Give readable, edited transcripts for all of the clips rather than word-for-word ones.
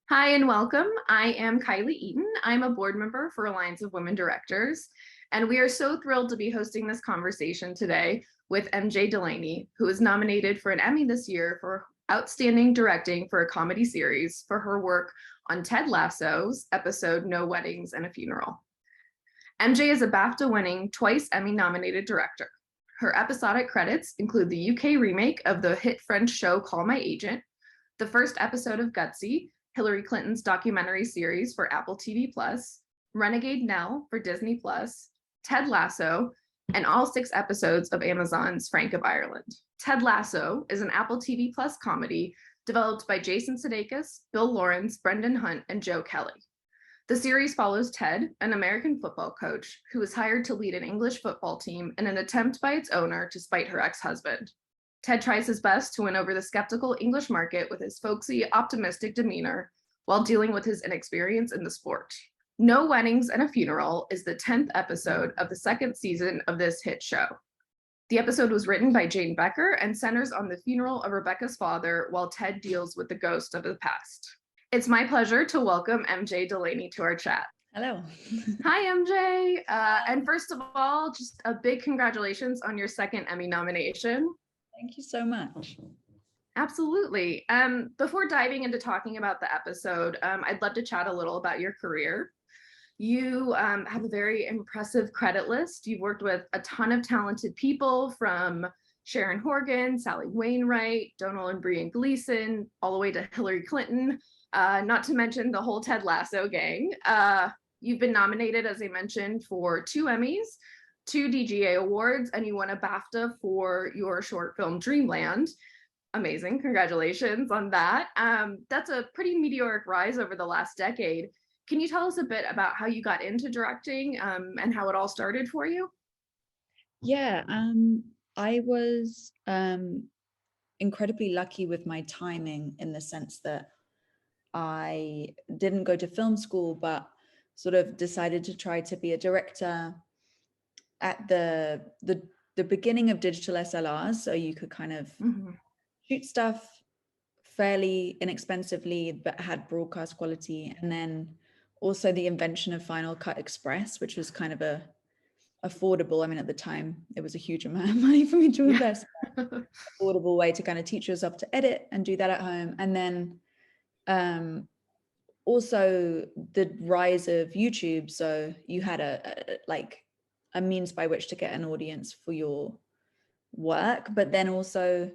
Hi and welcome. I am Kylie Eaton. I'm a board member for Alliance of Women Directors, and we are so thrilled to be hosting this conversation today with MJ Delaney, who is nominated for an Emmy this year for Outstanding Directing for a Comedy Series for her work on Ted Lasso's episode No Weddings and a Funeral. MJ is a BAFTA-winning, twice Emmy-nominated director. Her episodic credits include the UK remake of the hit French show Call My Agent, the first episode of Gutsy, Hillary Clinton's documentary series for AppleTV+, Renegade Nell for Disney+, Ted Lasso, and all 6 episodes of Amazon's Frank of Ireland. Ted Lasso is an Apple TV+ comedy developed by Jason Sudeikis, Bill Lawrence, Brendan Hunt, and Joe Kelly. The series follows Ted, an American football coach, who is hired to lead an English football team in an attempt by its owner to spite her ex-husband. Ted tries his best to win over the skeptical English market with his folksy, optimistic demeanor while dealing with his inexperience in the sport. No Weddings and a Funeral is the 10th episode of the 2nd season of this hit show. The episode was written by Jane Becker and centers on the funeral of Rebecca's father while Ted deals with the ghost of the past. It's my pleasure to welcome MJ Delaney to our chat. Hello. Hi, MJ. And first of all, just a big congratulations on your 2nd Emmy nomination. Thank you so much. Absolutely. Before diving into talking about the episode, I'd love to chat a little about your career. You have a very impressive credit list. You've worked with a ton of talented people, from Sharon Horgan, Sally Wainwright, Donald and Brian Gleason, all the way to Hillary Clinton, not to mention the whole Ted Lasso gang. You've been nominated, as I mentioned, for 2 Emmys, 2 DGA awards, and you won a BAFTA for your short film Dreamland. Amazing, congratulations on that. That's a pretty meteoric rise over the last decade. Can you tell us a bit about how you got into directing and how it all started for you? Yeah, I was incredibly lucky with my timing, in the sense that I didn't go to film school, but sort of decided to try to be a director at the beginning of digital SLRs, so you could kind of shoot stuff fairly inexpensively but had broadcast quality. And then also the invention of Final Cut Express, which was kind of a affordable, I mean, at the time it was a huge amount of money for me to invest, affordable way to kind of teach yourself to edit and do that at home. And then also the rise of YouTube, so you had a means by which to get an audience for your work, but then also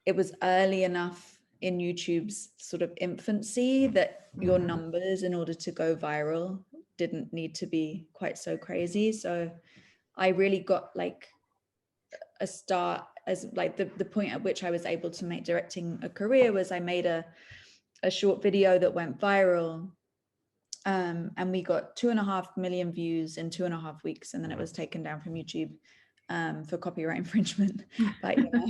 it was early enough in YouTube's sort of infancy that your numbers, in order to go viral, didn't need to be quite so crazy. So I really got like a start as like the point at which I was able to make directing a career was I made a short video that went viral, and we got 2.5 million views in 2.5 weeks, and then it was taken down from YouTube for copyright infringement. But you know,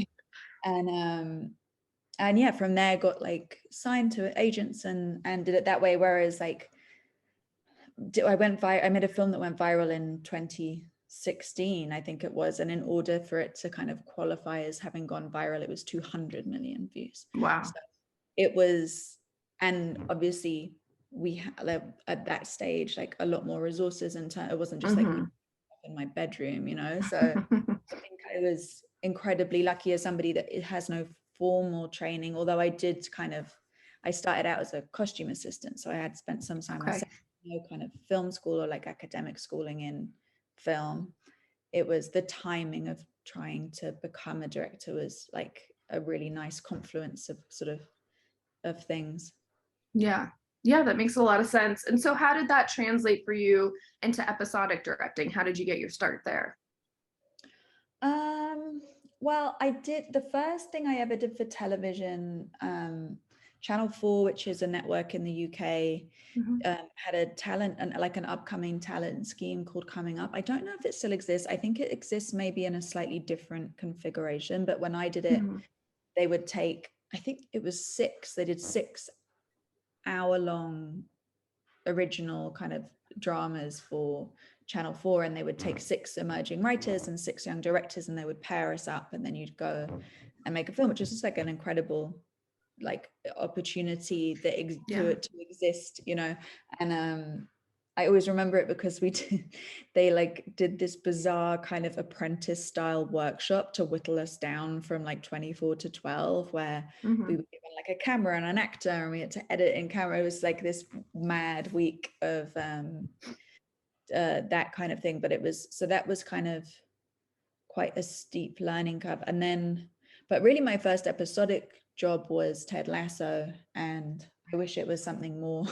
and yeah, from there got like signed to agents and did it that way. Whereas like I made a film that went viral in 2016, I think it was, and in order for it to kind of qualify as having gone viral, it was 200 million views. Wow. So it was, and obviously we had at that stage like a lot more resources, and it wasn't just like in my bedroom, you know. So I think I was incredibly lucky as somebody that it has no formal training, although I started out as a costume assistant, so I had spent some time no kind of film school or like academic schooling in film. It was the timing of trying to become a director was like a really nice confluence of sort of things. Yeah, that makes a lot of sense. And so how did that translate for you into episodic directing? How did you get your start there? Well, I did, the first thing I ever did for television, Channel 4, which is a network in the UK, had a talent and like an upcoming talent scheme called Coming Up. I don't know if it still exists. I think it exists maybe in a slightly different configuration, but when I did it, they would take, I think it was they did 6-hour-long original kind of dramas for Channel 4, and they would take 6 emerging writers and 6 young directors, and they would pair us up, and then you'd go and make a film, which is just like an incredible like opportunity that Yeah. to exist, you know. And I always remember it because they like did this bizarre kind of apprentice style workshop to whittle us down from like 24 to 12, where we were given like a camera and an actor and we had to edit in camera. It was like this mad week of that kind of thing. But that was kind of quite a steep learning curve. And then, but really my first episodic job was Ted Lasso, and I wish it was something more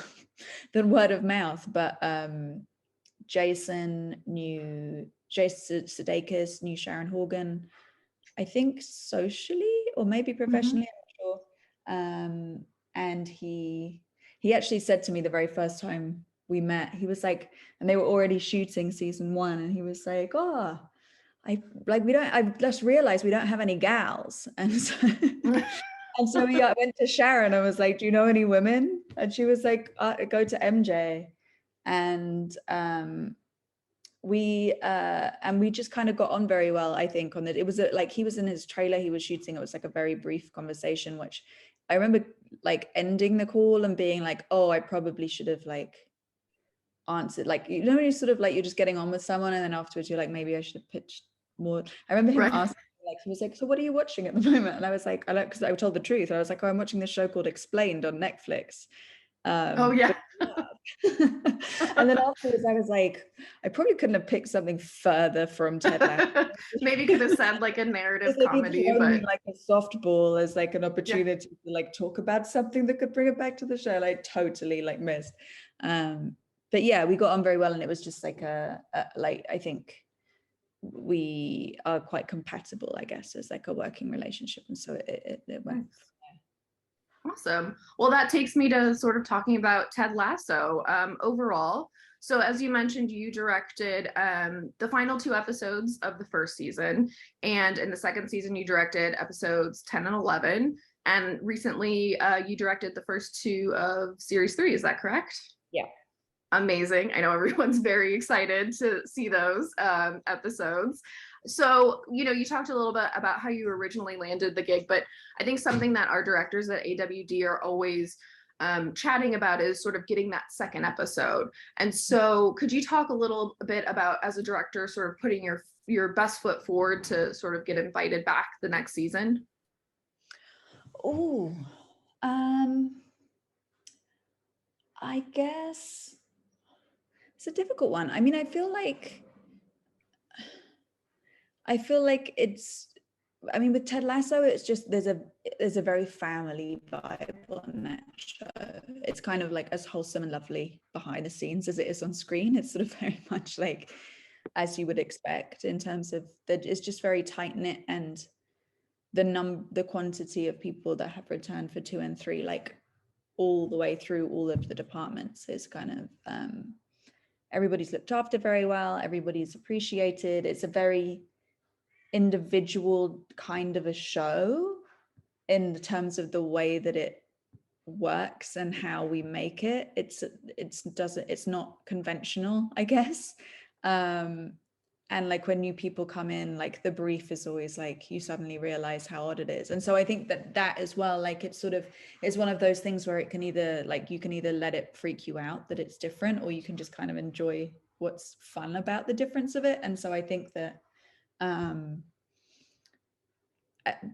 than word of mouth. But Jason Sudeikis knew Sharon Horgan, I think socially or maybe professionally, I'm not sure. And he actually said to me the very first time we met, he was like, and they were already shooting season 1, and he was like, oh, I just realized we don't have any gals. And so and so I went to Sharon. I was like, do you know any women? And she was like, go to MJ. And we just kind of got on very well, I think. On that, it was like he was in his trailer he was shooting. It was like a very brief conversation, which I remember like ending the call and being like, oh, I probably should have like answered, like, you know, you sort of like, you're just getting on with someone and then afterwards you're like, maybe I should have pitched more. I remember him asking, like, he was like, so what are you watching at the moment? And I was like, because I told the truth. I was like, oh, I'm watching this show called Explained on Netflix. Oh yeah. And then afterwards I was like, I probably couldn't have picked something further from Ted Lasso. Maybe could have said like a narrative like comedy, but like a softball as like an opportunity to like talk about something that could bring it back to the show. Like totally like missed. But yeah, we got on very well, and it was just like like, I think we are quite compatible, I guess, as like a working relationship, and so it went. Awesome. Well, that takes me to sort of talking about Ted Lasso overall. So as you mentioned, you directed the final 2 episodes of the first season, and in the second season you directed episodes 10 and 11, and recently you directed the first 2 of series 3. Is that correct? Yeah. Amazing. I know everyone's very excited to see those episodes. So, you know, you talked a little bit about how you originally landed the gig, but I think something that our directors at AWD are always chatting about is sort of getting that second episode. And so could you talk a little bit about, as a director, sort of putting your best foot forward to sort of get invited back the next season? Oh, I guess it's a difficult one. I mean, I feel like it's, I mean, with Ted Lasso, it's just there's a very family vibe on that show. It's kind of like as wholesome and lovely behind the scenes as it is on screen. It's sort of very much like as you would expect in terms of that. It's just very tight knit, and the quantity of people that have returned for 2 and 3, like all the way through all of the departments, is kind of everybody's looked after very well. Everybody's appreciated. It's a very individual kind of a show in terms of the way that it works and how we make it. It's not conventional, I guess. And like when new people come in, like the brief is always like, you suddenly realize how odd it is. And so I think that as well, like it's sort of, it's one of those things where it can either, like, you can either let it freak you out that it's different, or you can just kind of enjoy what's fun about the difference of it. And so I think that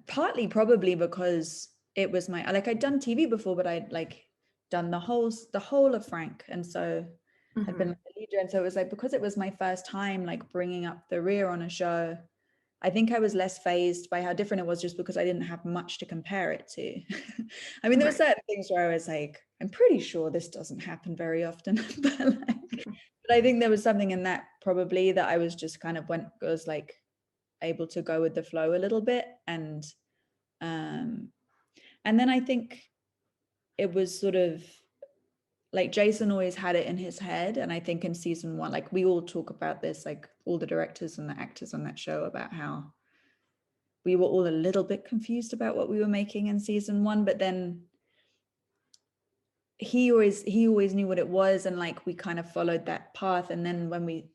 partly probably because it was like, I'd done TV before, but I'd like done the whole of Frank, and so I'd been like the leader. And so it was like, because it was my first time like bringing up the rear on a show, I think I was less fazed by how different it was, just because I didn't have much to compare it to. I mean, there were certain things where I was like, I'm pretty sure this doesn't happen very often, but I think there was something in that probably that I was just kind of was like able to go with the flow a little bit. And then I think it was sort of like Jason always had it in his head. And I think in season 1, like we all talk about this, like all the directors and the actors on that show, about how we were all a little bit confused about what we were making in season 1, but then he always knew what it was, and like we kind of followed that path. And then when we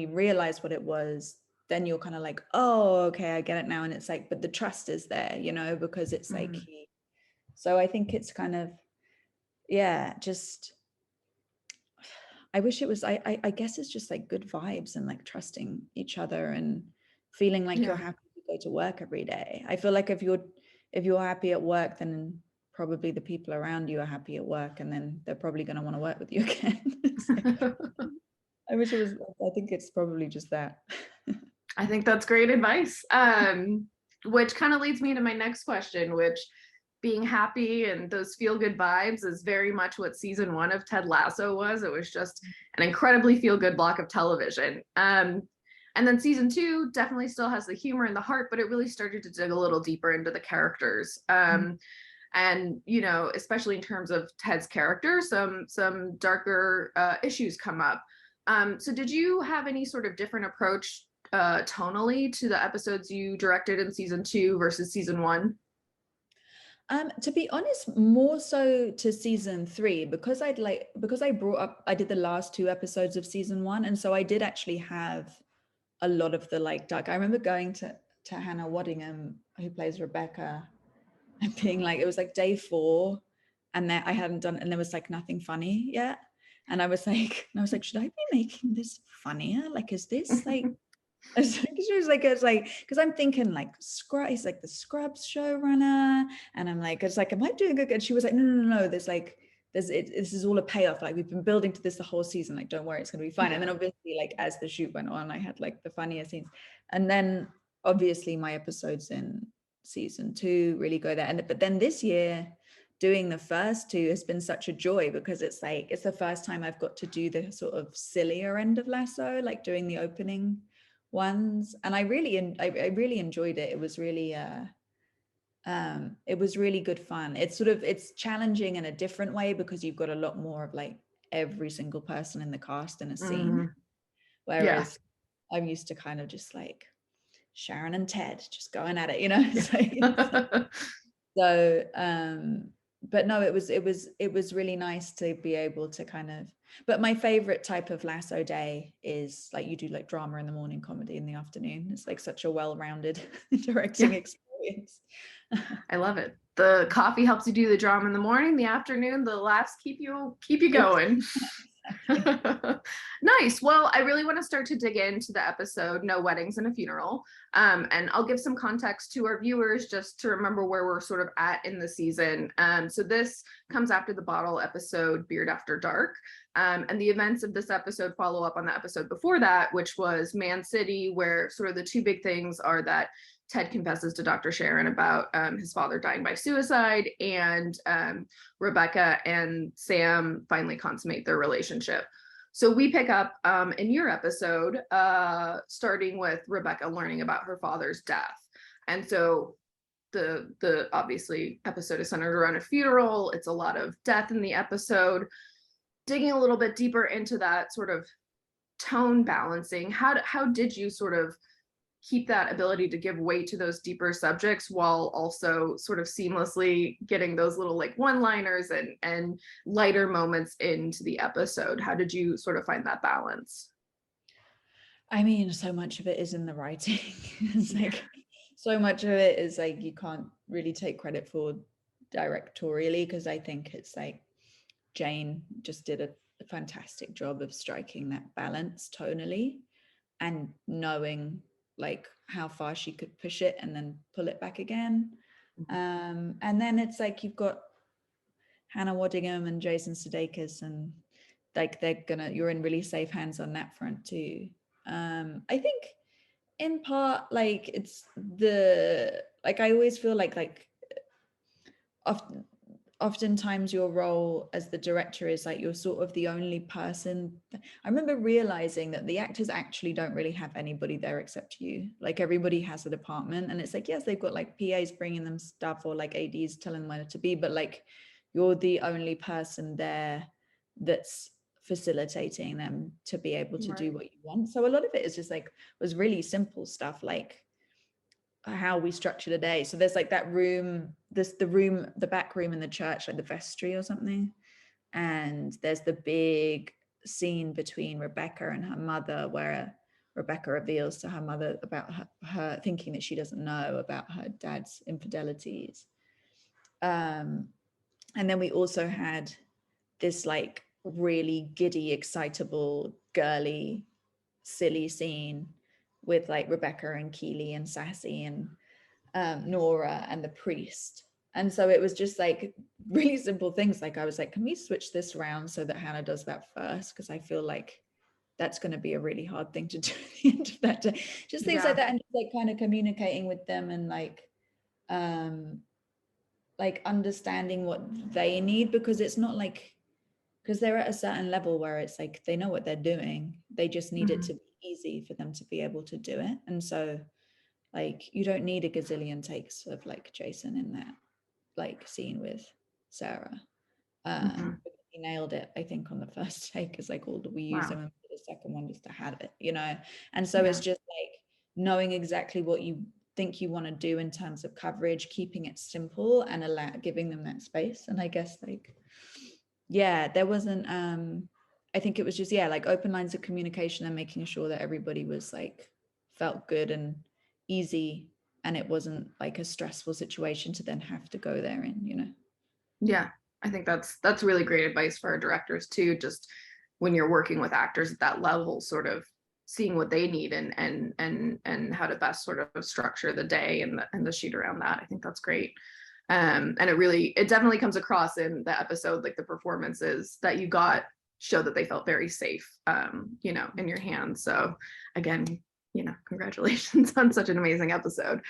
realized what it was, then you're kind of like, oh, okay, I get it now. And it's like, but the trust is there, you know, because it's like So I think it's kind of, yeah, just, I wish it was, I guess it's just like good vibes and like trusting each other and feeling like you're Yeah. happy to go to work every day. I feel like if you're happy at work, then probably the people around you are happy at work, and then they're probably going to want to work with you again. It's like, I wish it was, I think it's probably just that. I think that's great advice. Which kind of leads me to my next question, which being happy and those feel good vibes is very much what season 1 of Ted Lasso was. It was just an incredibly feel good block of television. And then season 2 definitely still has the humor and the heart, but it really started to dig a little deeper into the characters. And especially in terms of Ted's character, some darker issues come up. So did you have any sort of different approach tonally to the episodes you directed in season 2 versus season 1? To be honest, more so to season 3, because I did the last 2 episodes of season 1, and so I did actually have a lot of the like dark. I remember going to Hannah Waddingham, who plays Rebecca, and being like, it was like day 4, and there I hadn't done, and there was like nothing funny yet, and I was like, should I be making this funnier? Like, is this like? She was like, it's like, because I'm thinking like he's like the Scrubs showrunner, and I'm like, it's like, am I doing good? And she was like, no, there's like, this is all a payoff. Like, we've been building to this the whole season. Like, don't worry, it's gonna be fine. Yeah. And then obviously, like, as the shoot went on, I had like the funnier scenes, and then obviously my episodes in season 2 really go there. But then this year, doing the first 2 has been such a joy, because it's like, it's the first time I've got to do the sort of sillier end of Lasso, like doing the opening ones, and I really enjoyed it. It was really good fun. It's challenging in a different way, because you've got a lot more of like every single person in the cast in a scene, Yeah. whereas I'm used to kind of just like Sharon and Ted just going at it, you know. So but no, it was really nice to be able to kind of, but my favorite type of Lasso day is like, you do like drama in the morning, comedy in the afternoon. It's like such a well-rounded directing experience. I love it. The coffee helps you do the drama in the morning, the afternoon, the laughs keep you going. Nice. Well, I really want to start to dig into the episode No Weddings and a Funeral. And I'll give some context to our viewers just to remember where we're sort of at in the season. So this comes after the bottle episode Beard After Dark. And the events of this episode follow up on the episode before that, which was Man City, where sort of the two big things are that Ted confesses to Dr. Sharon about his father dying by suicide, and Rebecca and Sam finally consummate their relationship. So we pick up in your episode, starting with Rebecca learning about her father's death. And so the obviously episode is centered around a funeral. It's a lot of death in the episode. Digging a little bit deeper into that sort of tone balancing, how did you sort of keep that ability to give weight to those deeper subjects while also sort of seamlessly getting those little like one-liners and lighter moments into the episode? How did you sort of find that balance? I mean, so much of it is in the writing. It's like, so much of it is like, you can't really take credit for directorially, because I think it's like Jane just did a fantastic job of striking that balance tonally, and knowing like how far she could push it and then pull it back again. And then it's like, you've got Hannah Waddingham and Jason Sudeikis, and like you're in really safe hands on that front too. I think in part, like, it's like, I always feel like oftentimes your role as the director is like, you're sort of the only person. I remember realizing that the actors actually don't really have anybody there except you. Like, everybody has a department, and it's like, yes, they've got like PAs bringing them stuff, or like ADs telling them where to be, but like, you're the only person there that's facilitating them to be able to do what you want. So a lot of it is just like, was really simple stuff, like how we structured a day. So there's like that room, the back room in the church, like the vestry or something, and there's the big scene between Rebecca and her mother, where Rebecca reveals to her mother about her thinking that she doesn't know about her dad's infidelities. And then we also had this like really giddy, excitable, girly, silly scene with like Rebecca and Keely and Sassy and Nora and the priest. And so it was just like really simple things. Like I was like, can we switch this around so that Hannah does that first? Because I feel like that's going to be a really hard thing to do at the end of that day. Just things like that, and just like kind of communicating with them and like understanding what they need, because it's not like, because they're at a certain level where it's like they know what they're doing, they just need it to be easy for them to be able to do it. And so like you don't need a gazillion takes of like Jason in that like scene with Sarah. He nailed it, I think, on the first take, because like we use them, and the second one just to have it, you know. And so it's just like knowing exactly what you think you want to do in terms of coverage, keeping it simple and giving them that space. And I guess like, yeah, there wasn't I think it was just, yeah, like open lines of communication and making sure that everybody was like felt good and easy, and it wasn't like a stressful situation to then have to go there in, you know. Yeah, I think that's really great advice for our directors too, just when you're working with actors at that level, sort of seeing what they need and how to best sort of structure the day and the shoot around that. I think that's great. And it definitely comes across in the episode, like the performances that you got show that they felt very safe, you know, in your hands. So again, you know, congratulations on such an amazing episode.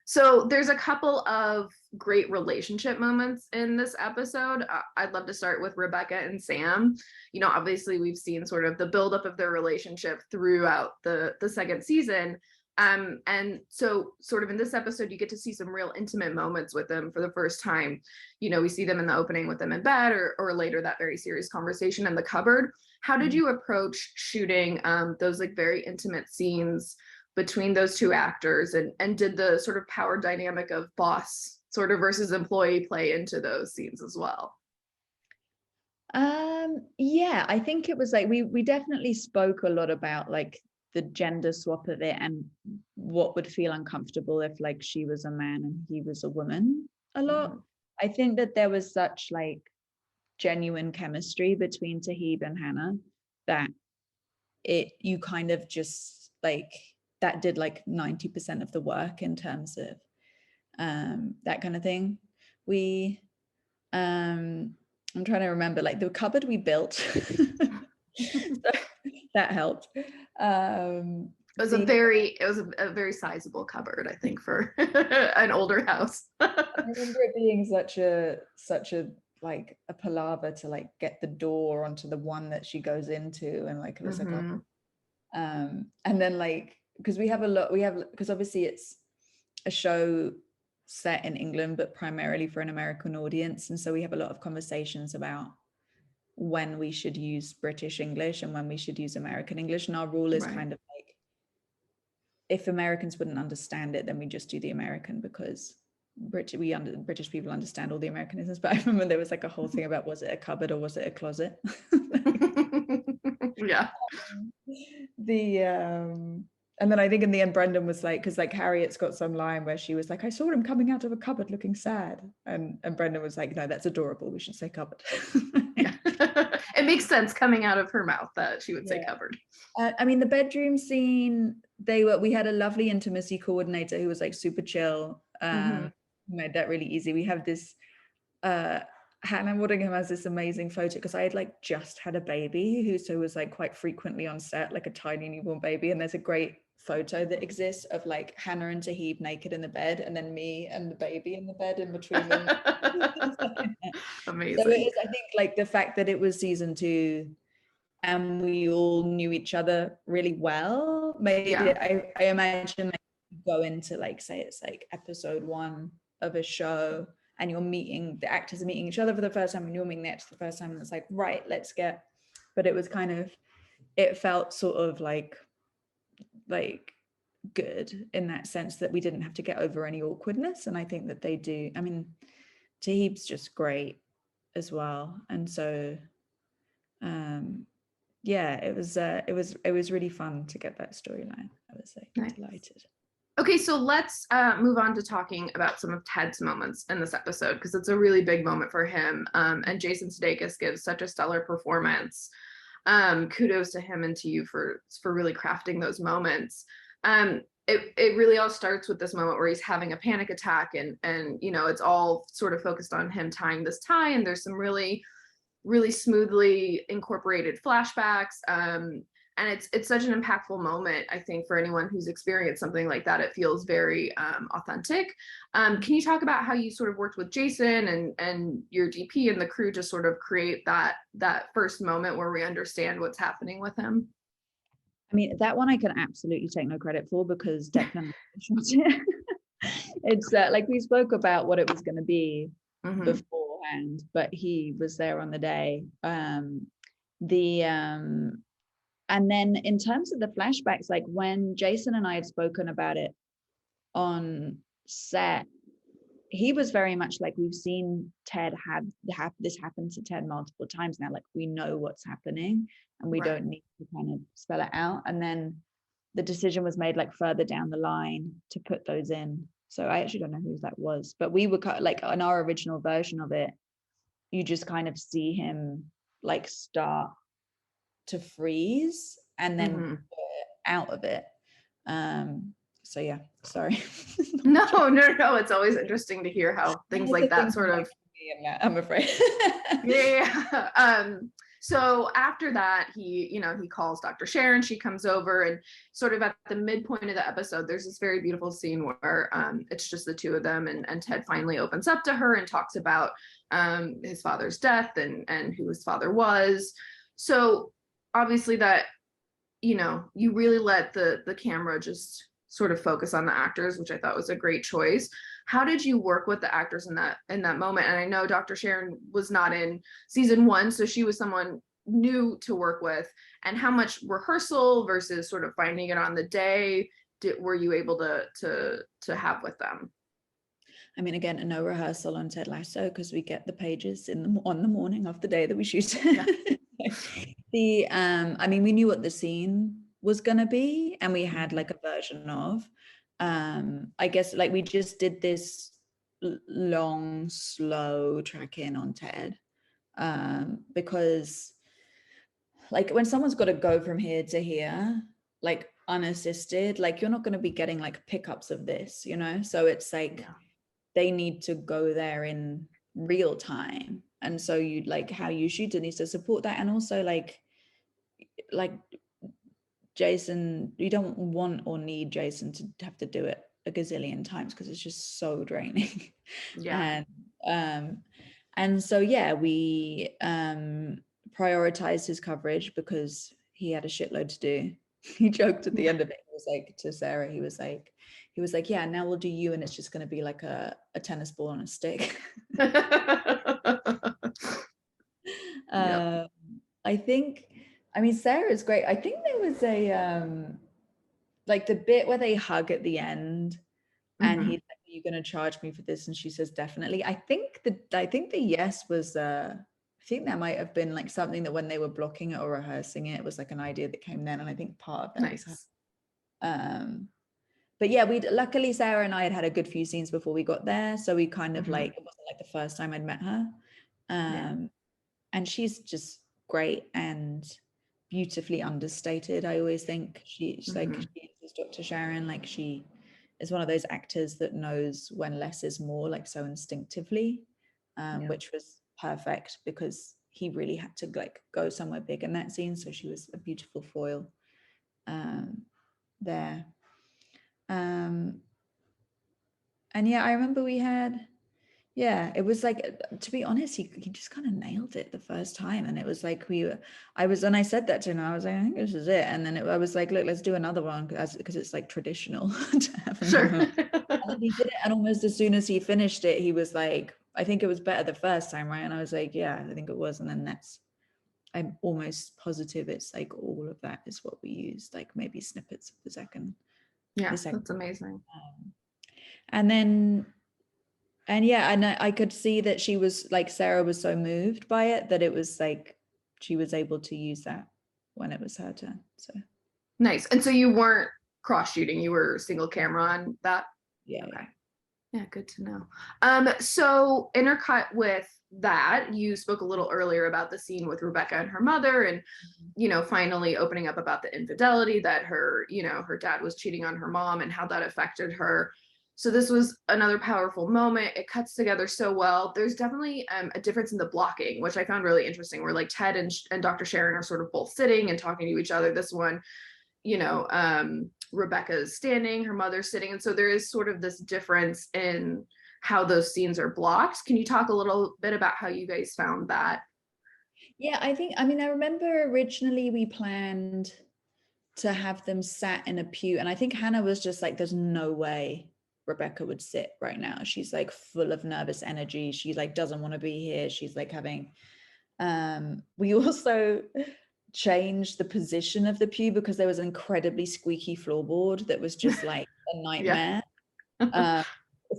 So there's a couple of great relationship moments in this episode. I'd love to start with Rebecca and Sam. You know, obviously we've seen sort of the buildup of their relationship throughout the second season. And so sort of in this episode, you get to see some real intimate moments with them for the first time. You know, we see them in the opening with them in bed, or later that very serious conversation in the cupboard. How did you approach shooting those like very intimate scenes between those two actors, and did the sort of power dynamic of boss sort of versus employee play into those scenes as well? Yeah, I think it was like we definitely spoke a lot about like the gender swap of it and what would feel uncomfortable if like she was a man and he was a woman a lot. I think that there was such like genuine chemistry between Tahib and Hannah that you kind of just like, that did like 90% of the work in terms of that kind of thing. We I'm trying to remember, like the cupboard we built so that helped. It was a very sizable cupboard, I think, for an older house. I remember it being such a like a palaver to like get the door onto the one that she goes into, and like it was like and then like, because because obviously it's a show set in England but primarily for an American audience, and so we have a lot of conversations about when we should use British English and when we should use American English, and our rule is kind of like, if Americans wouldn't understand it, then we just do the American, because British people understand all the Americanisms. But I remember there was like a whole thing about, was it a cupboard or was it a closet? Yeah. And then I think in the end Brendan was like, because like Harriet's got some line where she was like, I saw him coming out of a cupboard looking sad, and Brendan was like, no, that's adorable, we should say cupboard. Yeah. It makes sense coming out of her mouth that she would say cupboard. I mean, the bedroom scene, we had a lovely intimacy coordinator who was like super chill, made that really easy. We have this Hannah Waddingham has this amazing photo, because I had like just had a baby who was like quite frequently on set, like a tiny newborn baby, and there's a great photo that exists of like Hannah and Tahib naked in the bed, and then me and the baby in the bed in between them. Amazing. So it is, I think, like the fact that it was season 2 and we all knew each other really well made it, I imagine, like go into like, say it's like episode 1 of a show and the actors are meeting each other for the first time, and you're meeting the actors for the first time, and it's like, right, let's get, but it was kind of, it felt sort of like good in that sense that we didn't have to get over any awkwardness. And I think that they do. I mean, Tahib's just great as well, and so yeah, it was really fun to get that storyline. I was like delighted. Okay, so let's move on to talking about some of Ted's moments in this episode because it's a really big moment for him. And Jason Sudeikis gives such a stellar performance. Kudos to him and to you for really crafting those moments. It really all starts with this moment where he's having a panic attack, and you know it's all sort of focused on him tying this tie, and there's some really smoothly incorporated flashbacks. And it's such an impactful moment, I think, for anyone who's experienced something like that. It feels very authentic. Can you talk about how you sort of worked with Jason and your DP and the crew to sort of create that first moment where we understand what's happening with him? I mean, that one I can absolutely take no credit for because Declan shot it. It's like we spoke about what it was going to be beforehand, but he was there on the day. And then in terms of the flashbacks, like when Jason and I had spoken about it on set, he was very much like, we've seen Ted have this happen to Ted multiple times now. Like we know what's happening and we don't need to kind of spell it out. And then the decision was made like further down the line to put those in. So I actually don't know who that was, but we were like in our original version of it, you just kind of see him like start to freeze and then out of it. So yeah, sorry. No, it's always interesting to hear how things like that sort of I'm afraid. yeah. So after that, he calls Dr. Sharon. She comes over, and sort of at the midpoint of the episode, there's this very beautiful scene where it's just the two of them, and Ted finally opens up to her and talks about his father's death and who his father was. So obviously that, you really let the camera just sort of focus on the actors, which I thought was a great choice. How did you work with the actors in that moment? And I know Dr. Sharon was not in season 1, so she was someone new to work with. And how much rehearsal versus sort of finding it on the day were you able to have with them? I mean, again, no rehearsal on Ted Lasso because we get the pages on the morning of the day that we shoot. Yeah. I mean, we knew what the scene was gonna be, and we had like a version of. I guess like we just did this long, slow track in on Ted, because like when someone's got to go from here to here, like unassisted, like you're not going to be getting like pickups of this, so it's like they need to go there in real time, and so you like how you shoot it needs to support that. And also like Jason, you don't want or need Jason to have to do it a gazillion times because it's just so draining. And so yeah, we prioritized his coverage because he had a shitload to do. He joked at the end of it, he was like to Sarah, he was like, yeah, now we'll do you, and it's just going to be like a tennis ball on a stick. I mean, Sarah is great. I think there was a like the bit where they hug at the end, and he's like, "Are you going to charge me for this?" And she says, "Definitely." I think the yes was I think that might have been like something that when they were blocking it or rehearsing it, it was like an idea that came then, and I think part of that was her. But yeah, luckily Sarah and I had a good few scenes before we got there, so we kind of like, it wasn't like the first time I'd met her. And she's just great and beautifully understated. I always think she's like, she is Dr. Sharon, like she is one of those actors that knows when less is more, like so instinctively, which was perfect because he really had to like go somewhere big in that scene. So she was a beautiful foil there. And yeah, I remember we had, it was like, to be honest, he just kind of nailed it the first time. And it was like, and I said that to him, I was like, I think this is it. And then I was like, look, let's do another one because it's like traditional to have another one. And then he did it. And almost as soon as he finished it, he was like, I think it was better the first time, right? And I was like, yeah, I think it was. And then I'm almost positive it's like all of that is what we used, like maybe snippets of the second. Yeah, that's amazing. And I could see that she was like, Sarah was so moved by it that it was like she was able to use that when it was her turn. So nice. And so you weren't cross shooting. You were single camera on that? Yeah. Okay. Yeah, good to know. So intercut with that, you spoke a little earlier about the scene with Rebecca and her mother, and finally opening up about the infidelity that her dad was cheating on her mom and how that affected her. So this was another powerful moment. It cuts together so well. There's definitely a difference in the blocking, which I found really interesting, where like Ted and Dr. Sharon are sort of both sitting and talking to each other. This one, Rebecca's standing, her mother's sitting. And so there is sort of this difference in how those scenes are blocked. Can you talk a little bit about how you guys found that? Yeah, I remember originally we planned to have them sat in a pew. And I think Hannah was just like, there's no way Rebecca would sit right now. She's like full of nervous energy. She like doesn't want to be here. She's like having, we also changed the position of the pew because there was an incredibly squeaky floorboard that was just like a nightmare.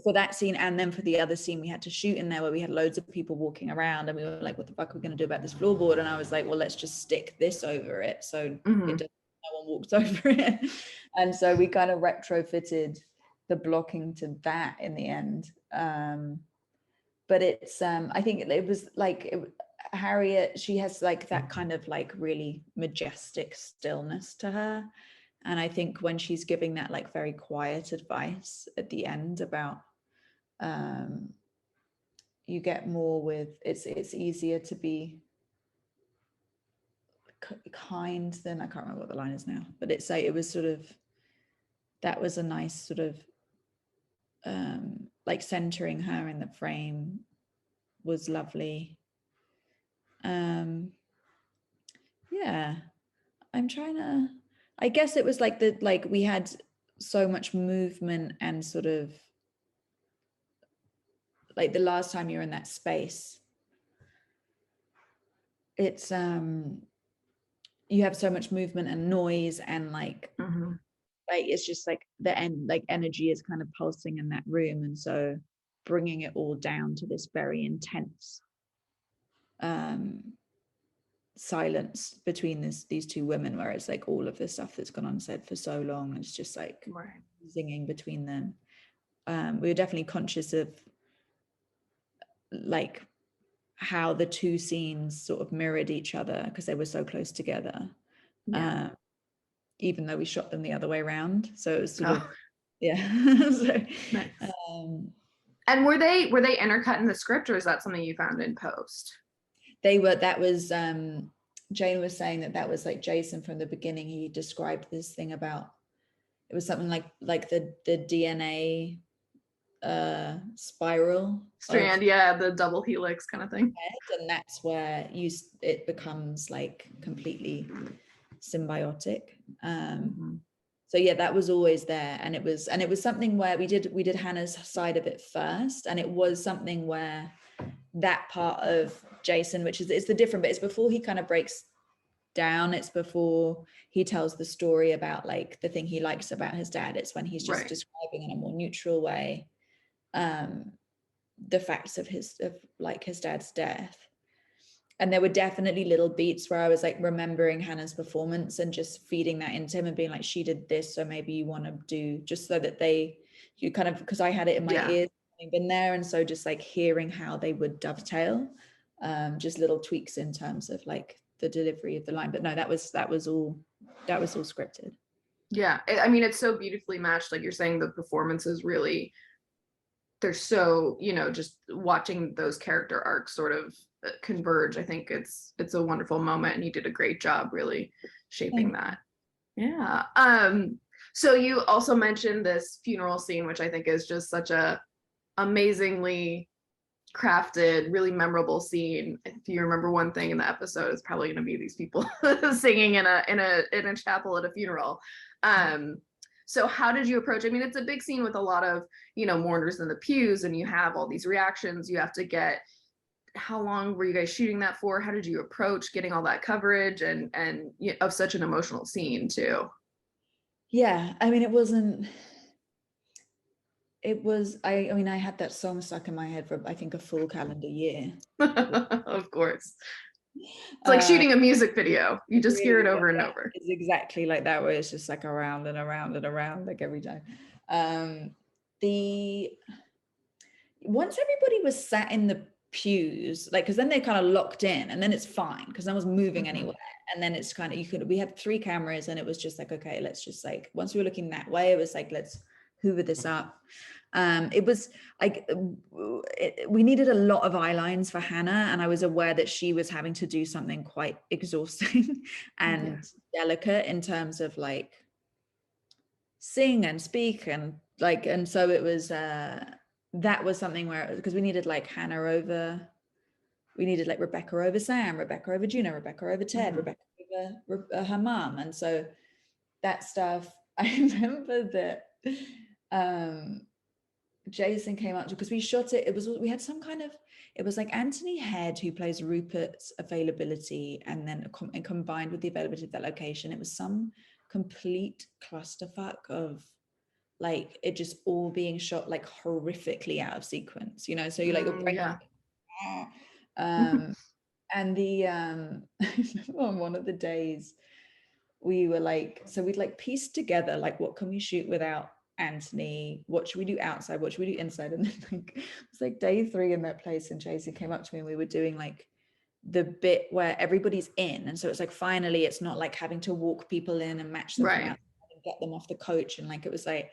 For that scene, and then for the other scene we had to shoot in there where we had loads of people walking around and we were like, what the fuck are we going to do about this floorboard? And I was like, well, let's just stick this over it so it doesn't, no one walks over it. And so we kind of retrofitted the blocking to that in the end. But it's I think it was like Harriet, she has like that kind of like really majestic stillness to her. And I think when she's giving that like very quiet advice at the end about you get more with it's easier to be kind than, I can't remember what the line is now, but it's like it was sort of, that was a nice sort of like centering her in the frame was lovely. Yeah, I'm trying to, I guess it was like we had so much movement and sort of like the last time you're in that space, it's you have so much movement and noise and like like it's just like the end, like energy is kind of pulsing in that room, and so bringing it all down to this very intense silence between these two women, where it's like all of the stuff that's gone unsaid for so long, it's just like singing between them. We were definitely conscious of like how the two scenes sort of mirrored each other because they were so close together. Even though we shot them the other way around, so it was sort of so, nice. And were they intercut in the script, or is that something you found in post? They were. That was Jane was saying that was like Jason from the beginning. He described this thing about, it was something like the DNA spiral strand, the double helix kind of thing, and that's where it becomes like completely symbiotic. So yeah, that was always there, and it was something where we did Hannah's side of it first, and it was something where that part of Jason, which is, it's the different, but it's before he kind of breaks down, it's before he tells the story about like the thing he likes about his dad. It's when he's just describing in a more neutral way the facts of his dad's death. And there were definitely little beats where I was like remembering Hannah's performance and just feeding that into him and being like, she did this, so maybe you want to do, just so that you kind of, because I had it in my ears, having been there, and so just like hearing how they would dovetail, just little tweaks in terms of like the delivery of the line. But no, that was all scripted. Yeah, I mean, it's so beautifully matched. Like you're saying, the performances really, they're so, just watching those character arcs sort of converge. I think it's a wonderful moment, and you did a great job really shaping that. Yeah. So you also mentioned this funeral scene, which I think is just such a amazingly crafted, really memorable scene. If you remember one thing in the episode, it's probably going to be these people singing in a chapel at a funeral. So how did you approach? I mean, it's a big scene with a lot of, mourners in the pews, and you have all these reactions you have to get. How long were you guys shooting that for? How did you approach getting all that coverage and of such an emotional scene too? Yeah, I mean, I had that song stuck in my head for I think a full calendar year. Of course. It's like shooting a music video. You just hear it Really, over and over. it's exactly like that, where it's just like around and around and around, like every time. The Once everybody was sat in the pews, like, because then they kind of locked in, and then it's fine because no one's moving anywhere. And then it's kind of, we had 3 cameras, and it was just like, okay, let's just like, once we were looking that way, it was like, let's hoover this up. It was like, we needed a lot of eye lines for Hannah, and I was aware that she was having to do something quite exhausting and delicate in terms of like sing and speak and like, and so it was that was something where, because we needed like Hannah over, we needed like Rebecca over Sam, Rebecca over Juno, Rebecca over Ted, Rebecca over her mom. And so that stuff, I remember that Jason came up, because we shot it, we had some kind of, it was like Anthony Head, who plays Rupert's availability, and then and combined with the availability of that location, it was some complete clusterfuck of like it just all being shot like horrifically out of sequence, you know, so you like your brain and the on one of the days we were like, so we'd like pieced together like, what can we shoot without Anthony, what should we do outside, what should we do inside, and then like it was like day 3 in that place, and Jason came up to me and we were doing like the bit where everybody's in, and so it's like finally it's not like having to walk people in and match them from outside and get them off the coach, and like it was like,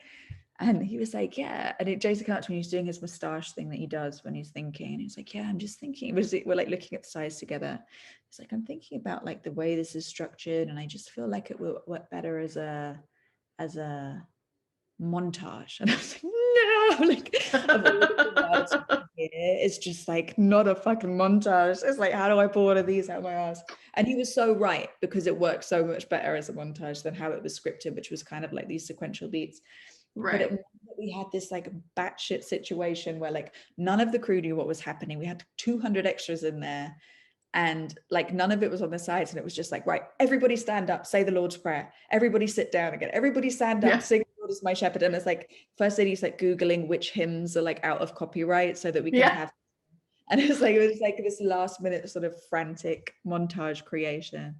and he was like, yeah, and Jason came up to me, he's doing his moustache thing that he does when he's thinking, and he's like, yeah, I'm just thinking, we're like looking at the sides together, it's like, I'm thinking about like the way this is structured, and I just feel like it will work better as a montage. And I was like, no, like of all the words here, it's just like not a fucking montage. It's like, how do I pull one of these out of my ass? And he was so right, because it worked so much better as a montage than how it was scripted, which was kind of like these sequential beats. But we had this like batshit situation where like none of the crew knew what was happening. We had 200 extras in there, and like none of it was on the sides, and it was just like, right, everybody stand up, say the Lord's Prayer, everybody sit down again, everybody stand up, sing the Lord is my shepherd. And it's like, first lady's like googling which hymns are like out of copyright so that we can have, and it was like this last minute sort of frantic montage creation.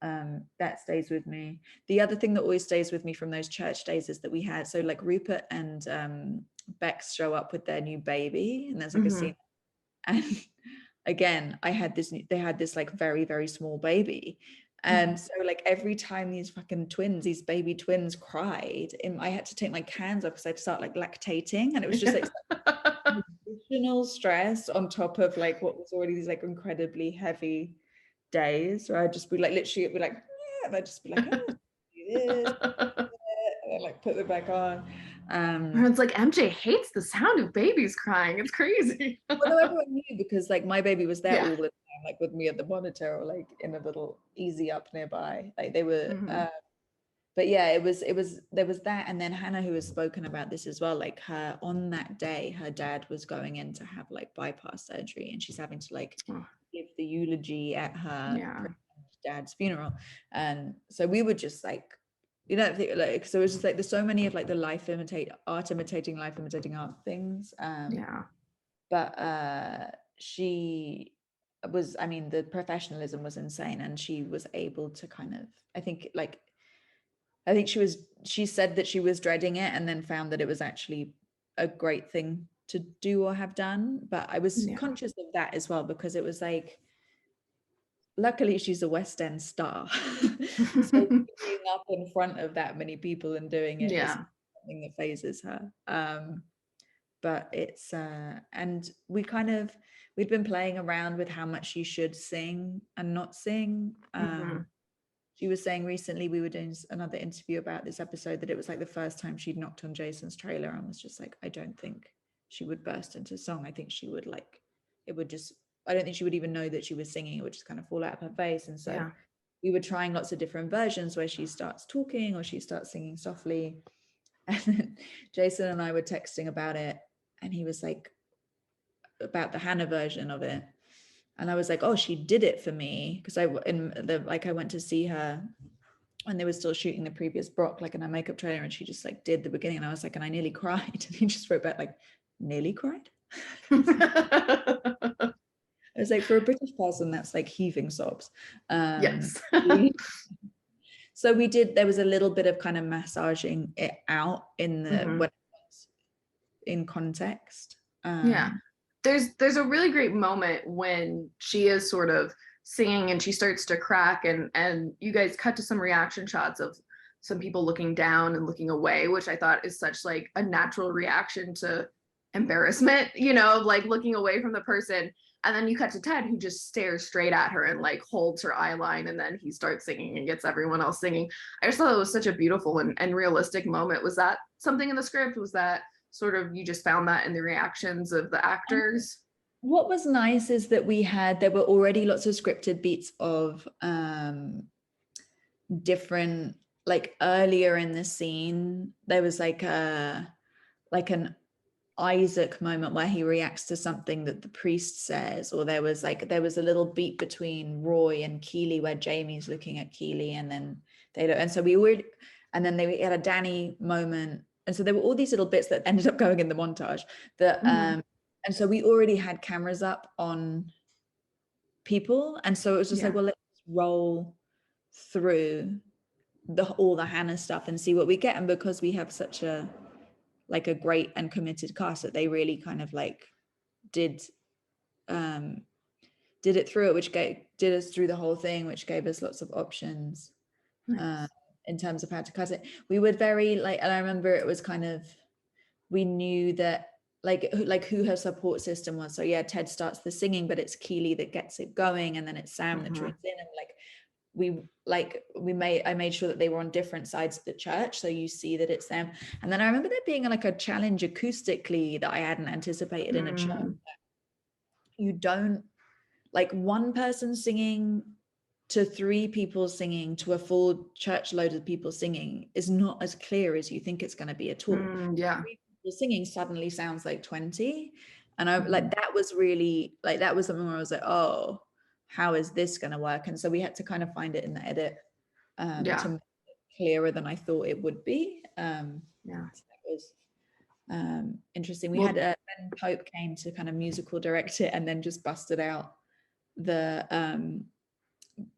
That stays with me. The other thing that always stays with me from those church days is that we had, so like Rupert and Bex show up with their new baby, and there's like a scene, and again, they had this like very, very small baby. And so like every time these fucking twins, these baby twins cried, I had to take my cans off because I'd start like lactating. And it was just like additional stress on top of like what was already these like incredibly heavy days, where I'd just be like, literally it'd be like, yeah, and I'd just be like, oh, do this, and then like put them back on. It's like, MJ hates the sound of babies crying. It's crazy. Well, no, everyone knew, because like my baby was there all the time, like with me at the monitor, or like in a little easy up nearby. Like they were, but yeah, it was there was that, and then Hannah, who has spoken about this as well, like her on that day, her dad was going in to have like bypass surgery, and she's having to like give the eulogy at her dad's funeral, and so we were just like, you know, like, so it's just like there's so many of like the art imitating life imitating art things. But she was, I mean, the professionalism was insane, and she was able to kind of, I think she said that she was dreading it, and then found that it was actually a great thing to do or have done. But I was conscious of that as well, because it was like, luckily she's a West End star. So being up in front of that many people and doing it is something that phases her. But it's and we'd been playing around with how much she should sing and not sing. She was saying recently, we were doing another interview about this episode, that it was like the first time she'd knocked on Jason's trailer, and was just like, I don't think she would burst into song. I think she would like, it would just, I don't think she would even know that she was singing. It would just kind of fall out of her face. And so we were trying lots of different versions where she starts talking or she starts singing softly. And then Jason and I were texting about it, and he was like, about the Hannah version of it. And I was like, oh, she did it for me. Because I went to see her when they were still shooting the previous Brock, like in her makeup trailer, and she just like did the beginning. And I was like, and I nearly cried. And he just wrote back like, nearly cried? And was like, for a British person, that's like heaving sobs. Yes. So we did, there was a little bit of kind of massaging it out in the, Mhm. when it was in context. Yeah. There's a really great moment when she is sort of singing and she starts to crack, and you guys cut to some reaction shots of some people looking down and looking away, which I thought is such like a natural reaction to embarrassment, like looking away from the person. And then you cut to Ted, who just stares straight at her and like holds her eye line, and then he starts singing and gets everyone else singing. I just thought it was such a beautiful and realistic moment. Was that something in the script? Was that sort of, you just found that in the reactions of the actors? What was nice is that there were already lots of scripted beats of different, like earlier in the scene, there was like an Isaac moment where he reacts to something that the priest says, or there was a little beat between Roy and Keely where Jamie's looking at Keely, and then they don't, and so they had a Danny moment, and so there were all these little bits that ended up going in the montage that and so we already had cameras up on people, and so it was just like, well, let's roll through all the Hannah stuff and see what we get. And because we have such a great and committed cast, that they really kind of like did it through it, which did us through the whole thing, which gave us lots of options. Nice. In terms of how to cut it. We would very and I remember it was kind of, we knew that who her support system was. So yeah, Ted starts the singing, but it's Keely that gets it going, and then it's Sam that joins in, and I made sure that they were on different sides of the church, so you see that it's them. And then I remember there being like a challenge acoustically that I hadn't anticipated in a church. You don't, like, one person singing to three people singing to a full church load of people singing is not as clear as you think it's going to be at all. Three people singing suddenly sounds like 20, and I that was really that was something where I was like, oh, how is this going to work? And so we had to kind of find it in the edit to make it clearer than I thought it would be. So that was interesting. We had Ben Pope came to kind of musical direct it, and then just busted out the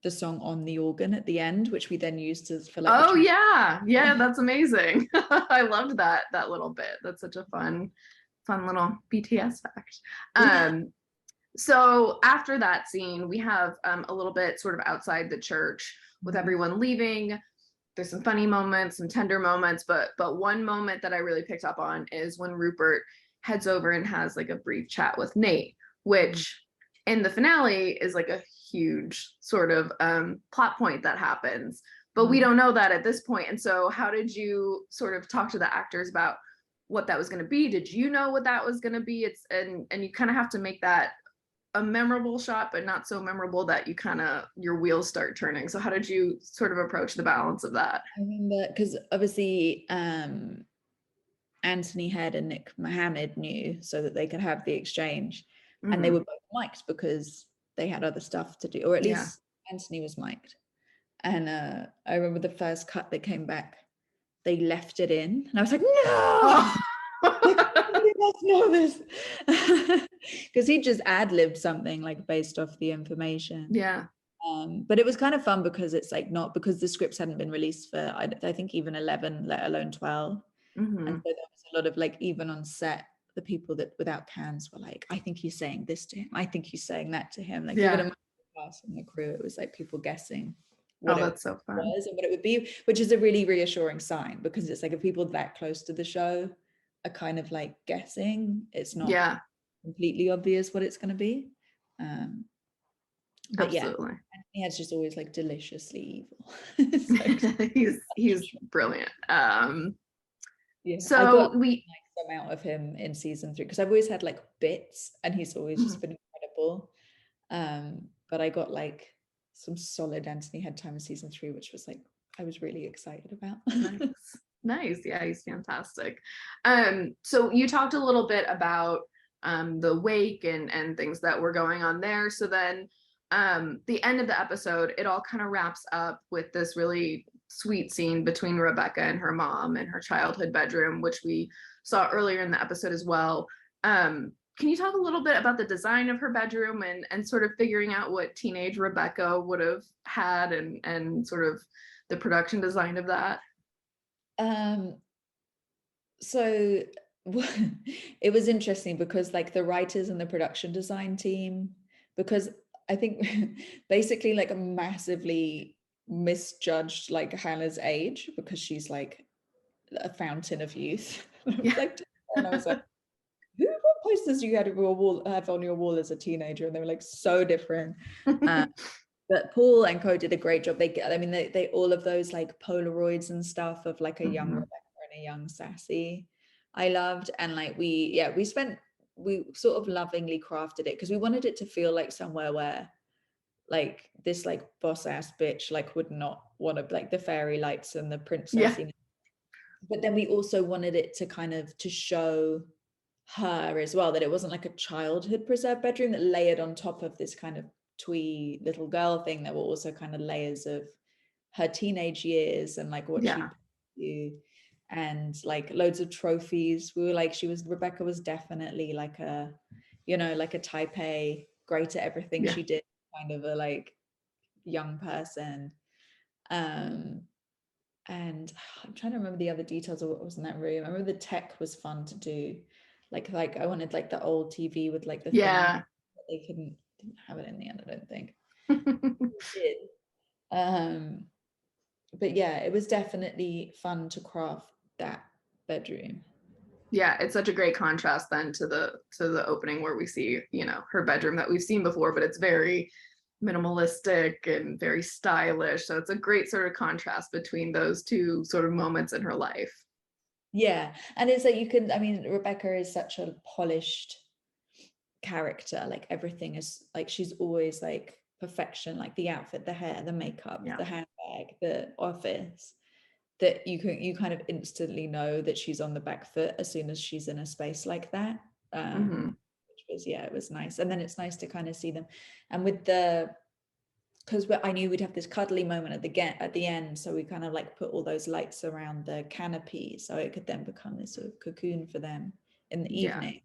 song on the organ at the end, which we then used for that's amazing. I loved that little bit. That's such a fun little BTS fact. So after that scene, we have a little bit sort of outside the church with everyone leaving. There's some funny moments, some tender moments, but one moment that I really picked up on is when Rupert heads over and has like a brief chat with Nate, which in the finale is like a huge sort of plot point that happens, but we don't know that at this point. And so how did you sort of talk to the actors about what that was going to be? Did you know what that was going to be? And you kind of have to make that a memorable shot, but not so memorable that you kind of, your wheels start turning. So how did you sort of approach the balance of that? I remember, because obviously Anthony Head and Nick Mohammed knew, so that they could have the exchange, and they were both mic'd because they had other stuff to do, or at least Anthony was mic'd. And I remember the first cut that came back, they left it in, and I was like, no! Nobody must know this. Because he just ad-libbed something like based off the information. But it was kind of fun because it's like, not because the scripts hadn't been released for I think even 11, let alone 12. And so there was a lot of like, even on set, the people that without cans were like, I think he's saying this to him, I think he's saying that to him, like even in my class and the crew, it was like people guessing what that's so fun. Was and what it would be, which is a really reassuring sign, because it's like if people that close to the show are kind of like guessing, it's not completely obvious what it's going to be. But absolutely. He's just always like deliciously evil. he's brilliant. So I got nice amount of him in season 3, because I've always had like bits, and he's always just been incredible. But I got like some solid Anthony Head time in season 3, which was like, I was really excited about. Nice. Yeah, he's fantastic. So you talked a little bit about the wake and things that were going on there. So then the end of the episode, it all kind of wraps up with this really sweet scene between Rebecca and her mom in her childhood bedroom, which we saw earlier in the episode as well. can you talk a little bit about the design of her bedroom and sort of figuring out what teenage Rebecca would have had and sort of the production design of that? Um, so it was interesting because like the writers and the production design team, because I think basically like massively misjudged like Hannah's age because she's like a fountain of youth. Yeah. And I was like, what posters do you have on your wall as a teenager? And they were like so different. But Paul and Co did a great job. They all of those like Polaroids and stuff of like a young Mhm. Rebecca and a young Sassy, I loved. And like we sort of lovingly crafted it because we wanted it to feel like somewhere where like this like boss ass bitch like would not want to like the fairy lights and the Yeah. princess. But then we also wanted it to kind of to show her as well, that it wasn't like a childhood preserved bedroom that layered on top of this kind of twee little girl thing. There were also kind of layers of her teenage years and like what Yeah. she'd do, and like loads of trophies. We were like, Rebecca was definitely like a, you know, like a type A, great at everything Yeah. she did, kind of a like young person. And I'm trying to remember the other details of what was in that room. I remember the tech was fun to do. Like I wanted like the old TV with like the thing. Yeah. They didn't have it in the end, I don't think. They did. Um, but yeah, it was definitely fun to craft that bedroom. Yeah, it's such a great contrast then to the opening where we see, you know, her bedroom that we've seen before, but it's very minimalistic and very stylish. So it's a great sort of contrast between those two sort of moments in her life. Yeah, and it's like Rebecca is such a polished character. Like everything is like she's always like perfection, like the outfit, the hair, the makeup, Yeah. the handbag, the office, that you kind of instantly know that she's on the back foot as soon as she's in a space like that. Mm-hmm. Which was, yeah, it was nice. And then it's nice to kind of see them, and with the, because I knew we'd have this cuddly moment at the end, so we kind of like put all those lights around the canopy so it could then become this sort of cocoon for them in the Yeah. evening.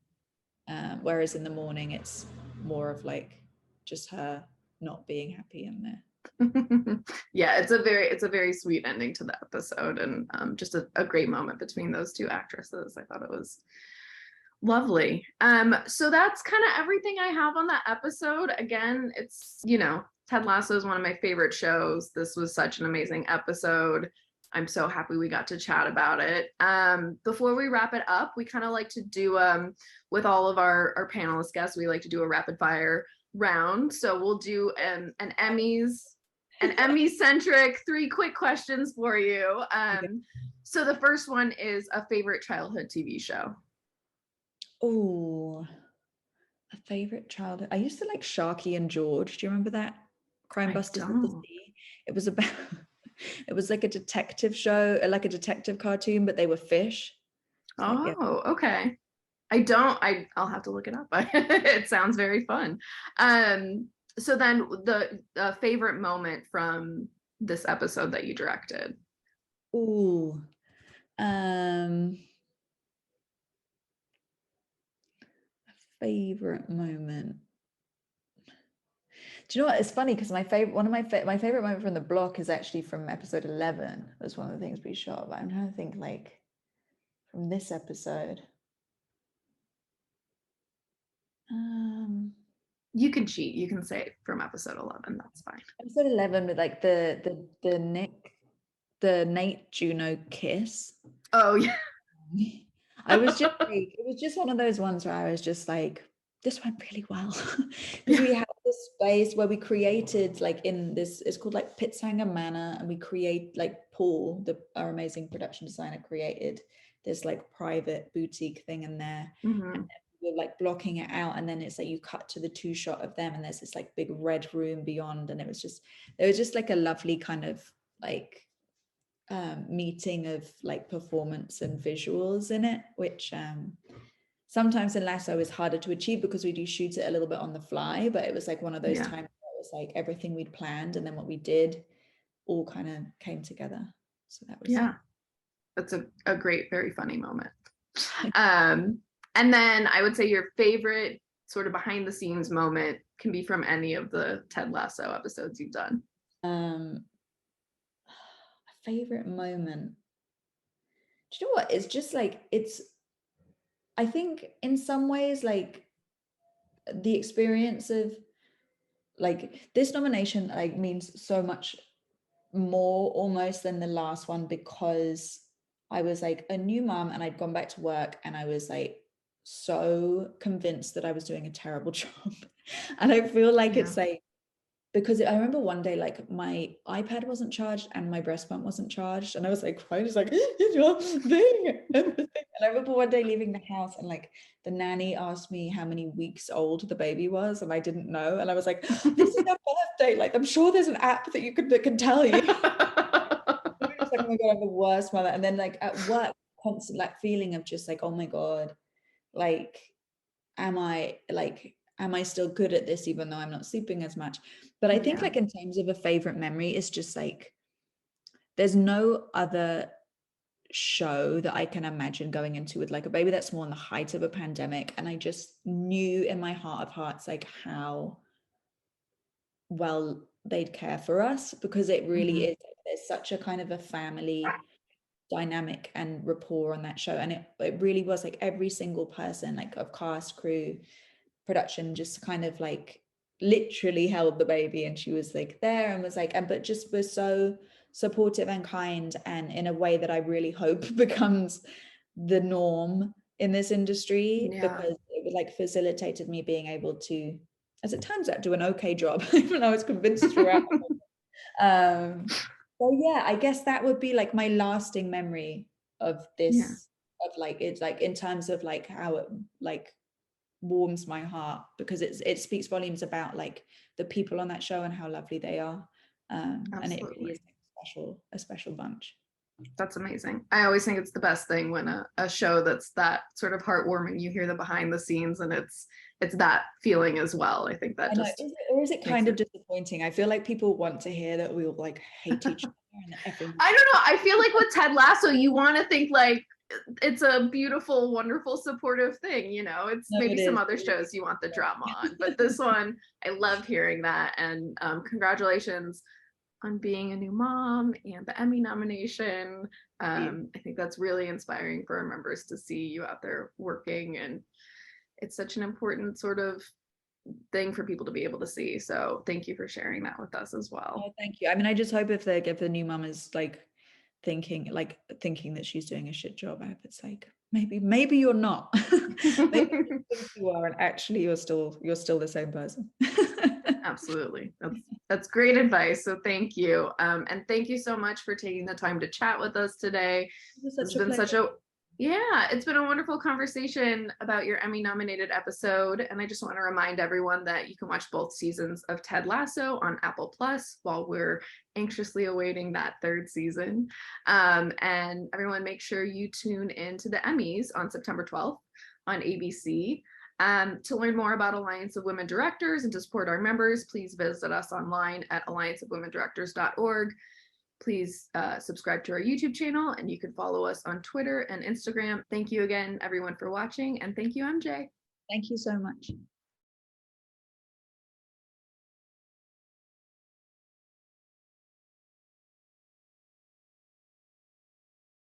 Whereas in the morning it's more of like just her not being happy in there. Yeah, it's a very sweet ending to the episode and just a great moment between those two actresses. I thought it was lovely. So that's kind of everything I have on that episode. Again, it's, you know, Ted Lasso is one of my favorite shows. This was such an amazing episode. I'm so happy we got to chat about it. Before we wrap it up, we kind of like to do with all of our panelist guests, we like to do a rapid fire round. So we'll do an Emmy centric 3 quick questions for you. Okay. So the first one is a favorite childhood TV show. Oh, a favorite childhood. I used to like Sharky and George. Do you remember that? Crime I Busters of the don't. Sea. It was about it was like a detective show, like a detective cartoon, but they were fish. It's like, yeah. Oh, okay. I don't. I'll have to look it up. It sounds very fun. Um, so then the favorite moment from this episode that you directed. Ooh. Um favorite moment. Do you know what? It's funny because my favorite moment from the block is actually from episode 11. That's one of the things we shot. But I'm trying to think like from this episode. Um, You can cheat. You can say from episode 11. That's fine. Episode 11 with like the Nate Juno kiss. Oh yeah. I was just like, it was just one of those ones where I was just like, this went really well. Because we had this space where we created like in this, it's called like Pitshanger Manor, and we create like Paul, our amazing production designer, created this like private boutique thing in there. Mm-hmm. We're like blocking it out, and then it's like you cut to the 2 shot of them and there's this like big red room beyond, and there was just like a lovely kind of like meeting of like performance and visuals in it, which sometimes in Lasso is harder to achieve because we do shoot it a little bit on the fly, but it was like one of those Yeah. times where it was like everything we'd planned and then what we did all kind of came together. So that was Yeah. That's a great, very funny moment. Um, And then I would say your favorite sort of behind the scenes moment can be from any of the Ted Lasso episodes you've done. A favorite moment. Do you know what? It's just like, I think in some ways, like the experience of like this nomination like means so much more almost than the last one, because I was like a new mom and I'd gone back to work and I was like so convinced that I was doing a terrible job. And I feel like Yeah. it's like, because I remember one day like my iPad wasn't charged and my breast pump wasn't charged, and I was like crying, just like it's your thing. And I remember one day leaving the house and like the nanny asked me how many weeks old the baby was, and I didn't know, and I was like, this is her birthday, like I'm sure there's an app that can tell you. I was like, oh my god, I'm the worst mother. And then like at work, constant like feeling of just like, oh my god, like am I still good at this even though I'm not sleeping as much? But I think Yeah. like in terms of a favorite memory, it's just like there's no other show that I can imagine going into with like a baby that's more on the height of a pandemic. And I just knew in my heart of hearts like how well they'd care for us, because it really is, there's such a kind of a family dynamic and rapport on that show. And it really was like every single person like of cast, crew, production just kind of like literally held the baby, and she was like there and was like, and but just was so supportive and kind, and in a way that I really hope becomes the norm in this industry, Yeah. because it was like facilitated me being able to, as it turns out, do an okay job even though I was convinced throughout. So yeah, I guess that would be like my lasting memory of Yeah. this, of like it's like in terms of like how it like warms my heart, because it speaks volumes about like the people on that show and how lovely they are, and it really is Absolutely. a special bunch. That's amazing. I always think it's the best thing when a show that's that sort of heartwarming, you hear the behind the scenes and it's that feeling as well. I think I that know, just or is it makes kind of it. disappointing? I feel like people want to hear that we all like hate each other and that everyone. I don't know. I feel like with Ted Lasso, you want to think like it's a beautiful, wonderful, supportive thing. You know, it's No, maybe it some is. other shows you want the drama on, but this one, I love hearing that. And congratulations on being a new mom and the Emmy nomination. I think that's really inspiring for our members to see you out there working, and it's such an important sort of thing for people to be able to see. So thank you for sharing that with us as well. Oh, thank you. I mean, I just hope if the new mum is like thinking that she's doing a shit job, I hope it's like maybe you're not. Maybe you think you are, and actually you're still the same person. Absolutely. That's great advice. So thank you. And thank you so much for taking the time to chat with us today. It was It's such a been pleasure. such a yeah, it's been a wonderful conversation about your Emmy nominated episode. And I just want to remind everyone that you can watch both seasons of Ted Lasso on Apple Plus while we're anxiously awaiting that third season. And everyone, make sure you tune in to the Emmys on September 12th on ABC. To learn more about Alliance of Women Directors and to support our members, please visit us online at allianceofwomendirectors.org. Please subscribe to our YouTube channel, and you can follow us on Twitter and Instagram. Thank you again, everyone, for watching, and thank you, MJ. Thank you so much.